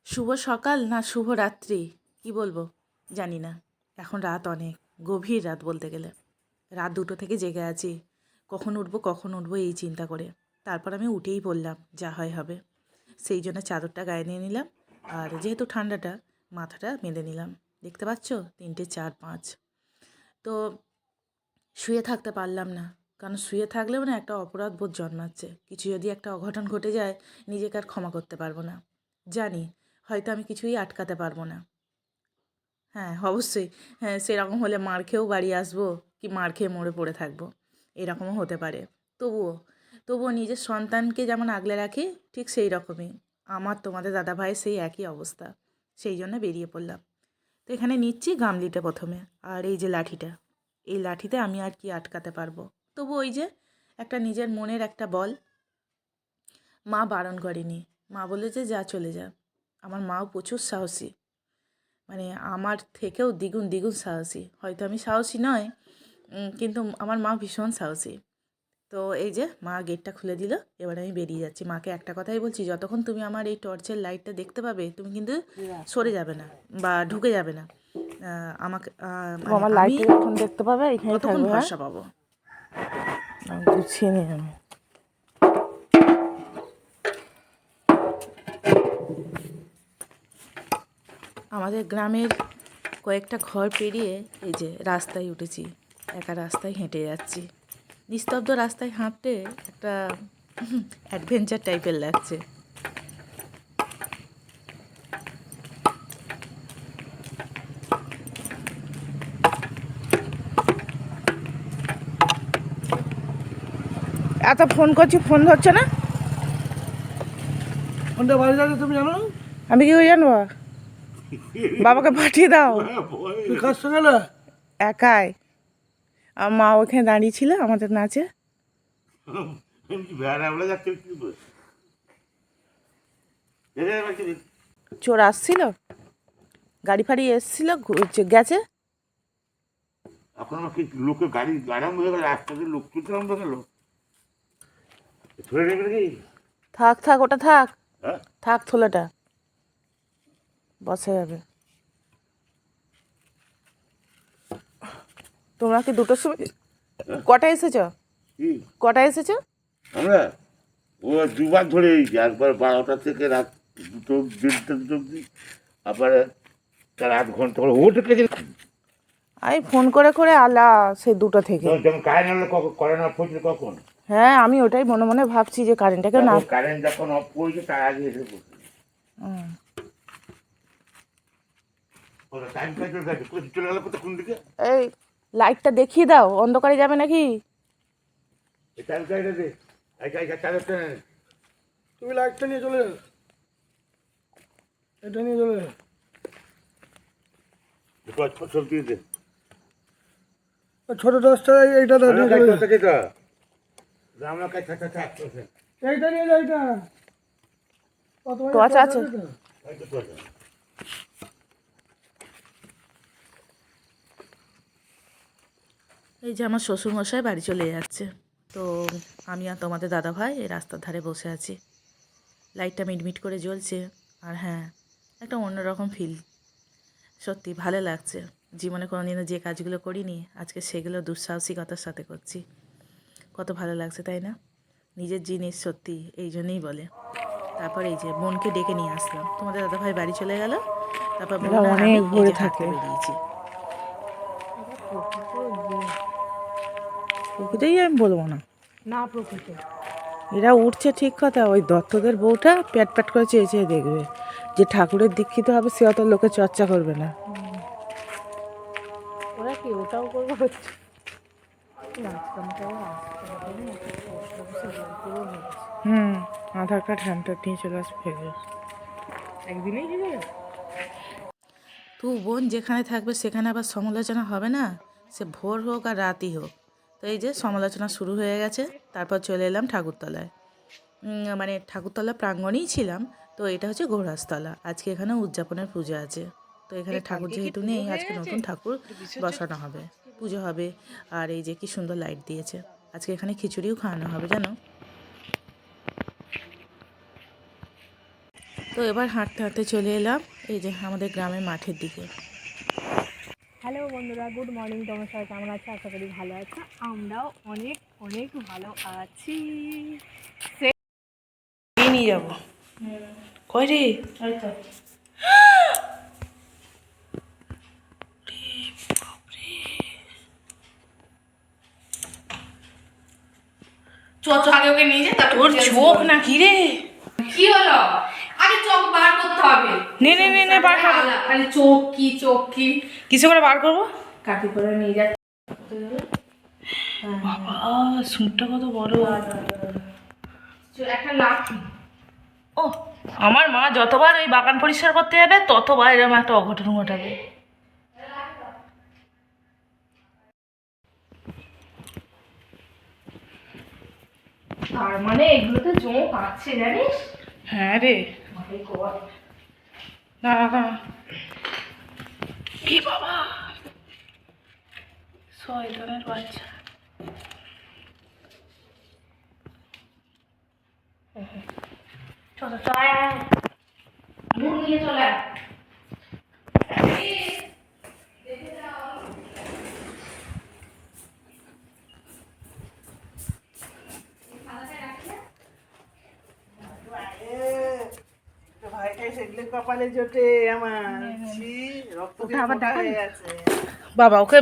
শুভ সকাল না শুভ রাত্রি কি বলবো জানি না। এখন রাত অনেক, গভীর রাত বলতে গেলে। রাত 2টো থেকে জেগে আছি, কখন উঠবো এই চিন্তা করে। তারপর আমি উঠেই পড়লাম, যা হয় হবে। সেই জন্য চাদরটা গায়ে নিয়ে নিলাম, আর যেহেতু ঠান্ডাটা, মাথাটা বেঁধে নিলাম। দেখতে পাচ্ছ 3টে 4 5। তো শুয়ে থাকতে পারলাম না, কারণ শুয়ে থাকলেও না একটা অপরাধ বোধ জন্মাচ্ছে। কিছু যদি একটা অঘটন ঘটে যায়, নিজেকে আর ক্ষমা করতে পারবো না। জানি হয়তো আমি কিছুই আটকাতে পারবো না। হ্যাঁ, অবশ্যই। হ্যাঁ, সেরকম হলে মার খেয়েও বাড়ি আসবো, কি মার খেয়ে মরে পড়ে থাকবো, এরকমও হতে পারে। তবুও তবুও নিজের সন্তানকে যেমন আগলে রাখি, ঠিক সেই রকমই আমার তোমাদের দাদা ভাইয়ের সেই একই অবস্থা। সেই জন্য বেরিয়ে পড়লাম। তো এখানে নিচ্ছি গামলিটা প্রথমে, আর এই যে লাঠিটা, এই লাঠিতে আমি আর কি আটকাতে পারবো। তবু ওই যে একটা নিজের মনের একটা বল। মা বারণ করেনি, মা বলেছে যা চলে যা। আমার মাও প্রচুর সাহসী, মানে আমার থেকেও দ্বিগুণ দ্বিগুণ সাহসী। হয়তো আমি সাহসী নয়, কিন্তু আমার মা ভীষণ সাহসী। তো এই যে মা গেটটা খুলে দিল, এবার আমি বেরিয়ে যাচ্ছি। মাকে একটা কথাই বলছি, যতক্ষণ তুমি আমার এই টর্চের লাইটটা দেখতে পাবে, তুমি কিন্তু সরে যাবে না বা ঢুকে যাবে না। আমাকে মানে আমার আমি লাইটটা যখন দেখতে পাবে এখানেই কতক্ষণ থাকবে। হ্যাঁ, ভরসা পাবো। গুছিয়ে নিই আমি। আমাদের গ্রামের কয়েকটা ঘর পেরিয়ে এই যে রাস্তায় উঠেছি। একা রাস্তায় হেঁটে যাচ্ছি। নিস্তব্ধ রাস্তায় হাঁটতে একটা অ্যাডভেঞ্চার টাইপের লাগছে। এত ফোন করছি, ফোন ধরছে না। ফোনটা বাড়ি যাবে তুমি জানো? আমি কি করে জানবো? বাবাকে পাঠিয়ে দাও। তুই কার সঙ্গে না? একাই। আমার মা ওখানে দাঁড়িয়ে ছিল আমাদের নাচে। চোর আসছিল, গাড়ি ফাড়ি এসছিল, গেছে। এখন আমার কি লোকের গাড়ি আরম্ভ হয়ে গেল, রাস্তাতে লোক তুলতে আরম্ভ হয়ে গেল, ধরে নেবে নাকি? থাক থাক, ওটা থাক হ্যাঁ, থাক, থোলাটা বসে যাবে। তোমরা কি 2টোর সময় কটা এসেছ? কি কটা এসেছ? আমরা ও দুবার ধরে এসেছি, একবার 12টা থেকে রাত 2টা অব্দি, আবার তার 8 ঘন্টা করে ওটা থেকে। আমি ফোন করে করে আলা সেই 2টো থেকে। যেমন কারেন্ট আনলে কখন কারেন্ট অফ হয়েছিল কখন? হ্যাঁ, আমি ওটাই মনে মনে ভাবছি যে কারেন্টটাকে না। কারেন্ট যখন অফ করেছে তার আগে এসে পড়ছে। হুম। ওটা টাইম কাজে গেছে, চলে গেল কোন দিকে? এই লাইটটা দেখিয়ে দাও, অন্ধকারে যাবে নাকি? এই টাইম কাজটা দে, চাদরটা নে। তুমি লাইটটা নিয়ে চলে যাও, এটা নিয়ে চলে যাও। সব দিয়ে দে। ছোট টর্চটা এইটা দাও, নিয়ে চলে যাও। আমরা কাজ থাক থাক এইটা নিয়ে যাও, এইটা কত টর্চ আছে। এই যে আমার শ্বশুরমশাই বাড়ি চলে যাচ্ছে। তো আমি আর তোমাদের দাদা ভাই এই রাস্তার ধারে বসে আছি। লাইটটা মিটমিট করে জ্বলছে, আর হ্যাঁ, একটা অন্যরকম ফিল। সত্যি ভালো লাগছে। জীবনে কোনোদিনও যে কাজগুলো করিনি, আজকে সেগুলো দুঃসাহসিকতার সাথে করছি। কত ভালো লাগছে তাই না? নিজের জিনিস, সত্যি এই জন্যই বলে। তারপর এই যে বোনকে ডেকে নিয়ে আসলাম, তোমাদের দাদাভাই বাড়ি চলে গেল। তারপর এরা বোন আর আমি অনেক এই ভোরে যে হাঁটতে থাকে। বেরিয়েছি। প্রকৃতই আমি বলবো না। না প্রকৃত এরা উঠছে ঠিক কথা, ওই দত্তদের বউটা প্যাট প্যাট করে চেয়ে চেয়ে দেখবে। যে ঠাকুরের দীক্ষিত হবে সে অত লোকে চর্চা করবে না। ওরা কি ওটাও করবো হচ্ছে? হুম, আধার কার্ড হ্যান্ড নিয়ে চলে আসবে ফেরবে। একদিনেই দিবে। তো বোন যেখানে থাকবে সেখানে আবার সমালোচনা হবে না, সে ভোর হোক আর রাতই হোক। তো এই যে সমালোচনা শুরু হয়ে গেছে। তারপর চলে এলাম ঠাকুরতলায়। মানে ঠাকুরতলা প্রাঙ্গণেই ছিলাম। তো এটা হচ্ছে গোরাস্তলা, আজকে এখানে উদযাপনের পুজো আছে। তো এখানে ঠাকুর যেহেতু নেই, আজকে নতুন ঠাকুর বসানো হবে, পুজো হবে। আর এই যে কি সুন্দর লাইট দিয়েছে, আজকে এখানে খিচুড়িও খাওয়ানো হবে জানো। তো এবার হাঁটতে হাঁটতে চলে এলাম এই যে আমাদের গ্রামের মাঠের দিকে। হ্যালো বন্ধুরা, গুড মর্নিং। তোমার সবাই কেমন আছে? আশা করি ভালো আছে। আমরাও অনেক অনেক ভালো আছি। এই নিয়ে যাবো কই রে? আগে ওকে নিয়ে যায়, তারপর তোর চোখ না কি রে? কি হলো? আগে চোখ বার করতে হবে। নে নে নে নে বার কর। খালি চোখ কি কিসে করে বার করবো? কাটি করে নিয়ে যায়। বাবা সুটটা কত বড়। একটা লাঠি। ও আমার মা যতবার ওই বাগান পরিষ্কার করতে যাবে ততবার এরকম একটা অঘটন ঘটাবে। তার মানে এগুলোতে জোঁক আছে, জানিস? হ্যাঁ রে। না না কি বাবা, শয়তানের বাচ্চা। চলো চল, মুখ নিয়ে চলে আয়। ভাইটাই সেগুলো কপালে জোটে আমার। ছি, রক্ত দিয়ে মোটা হয়ে আছে। বাবা ওকে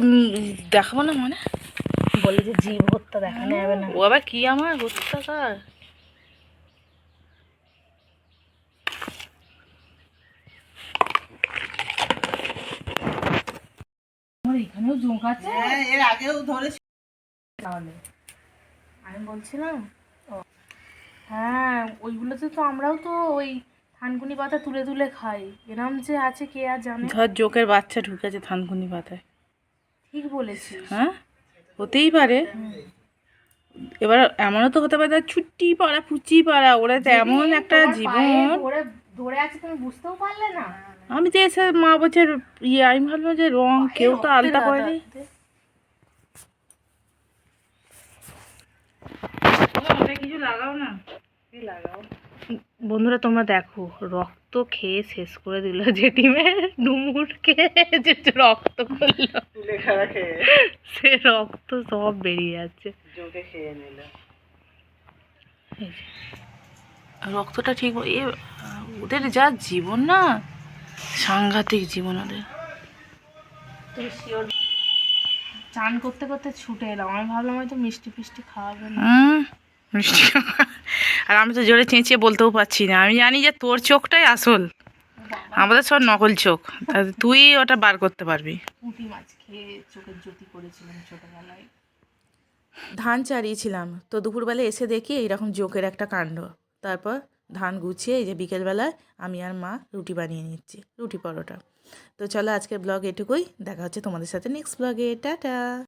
দেখাবো না মানে? বলে যে জীব হত্যা দেখানো যাবে না। ও আবার কি আমার হত্যাকার? আমার এখানেও জোঁক আছে। হ্যাঁ, এর আগেও ধরেছি। তাহলে আমি বলছিলাম, হ্যাঁ ওইগুলোতে তো আমরাও তো ওই থানকুনি পাতা তুলে তুলে খাই। এরম যে আছে কে আর জানে। ধর জোকের বাচ্চা ঢুকেছে থানকুনি পাতায়। ঠিক বলেছিস। হ্যাঁ হতেই পারে। এবার এমনও তো হতে পারে তার ছুটি পাড়া ফুচি পাড়া, ওরা তো এমন একটা জীবন। ধরে আছে, তুমি বুঝতেও পারলে না। আমি তো এসে মা বলছে আমি ভাবলাম যে রং কেউ তো আলতা করেনি। কিছু লাগাও না, লাগাও। বন্ধুরা তোমরা দেখো, রক্ত খেয়ে শেষ করে দিল জেঠিমের ডুমুরকে, যে রক্ত করলো তুলে খাওয়া খেয়ে সে রক্ত সব বেরিয়ে যাচ্ছে। জোকে খেয়ে নিল। এই যে, রক্তটা ঠিক ওদের যা জীবন না, সাংঘাতিক জীবন ওদের। তুমি শিওর? চান করতে করতে ছুটে এলাম, আমি ভাবলাম হয়তো মিষ্টি ফিষ্টি খাওয়াবে না। মিষ্টি আর আমি তো জোরে চেঁচিয়ে বলতেও পারছি না। আমি জানি যে তোর চোখটাই আসল, আমাদের সব নকল চোখ। তুই ওটা বার করতে পারবি। পুঁটি মাছ খেয়ে চোখের জ্যোতি করেছিলাম ছোটবেলায়। ধান চারিয়েছিলাম তো দুপুরবেলা এসে দেখি এইরকম জোকের একটা কাণ্ড। তারপর ধান গুছিয়ে এই যে বিকেলবেলায় আমি আর মা রুটি বানিয়ে নিচ্ছি, রুটি পরোটা। তো চলো আজকের ব্লগ এটুকুই, দেখা হচ্ছে তোমাদের সাথে নেক্সট ব্লগে। টাটা।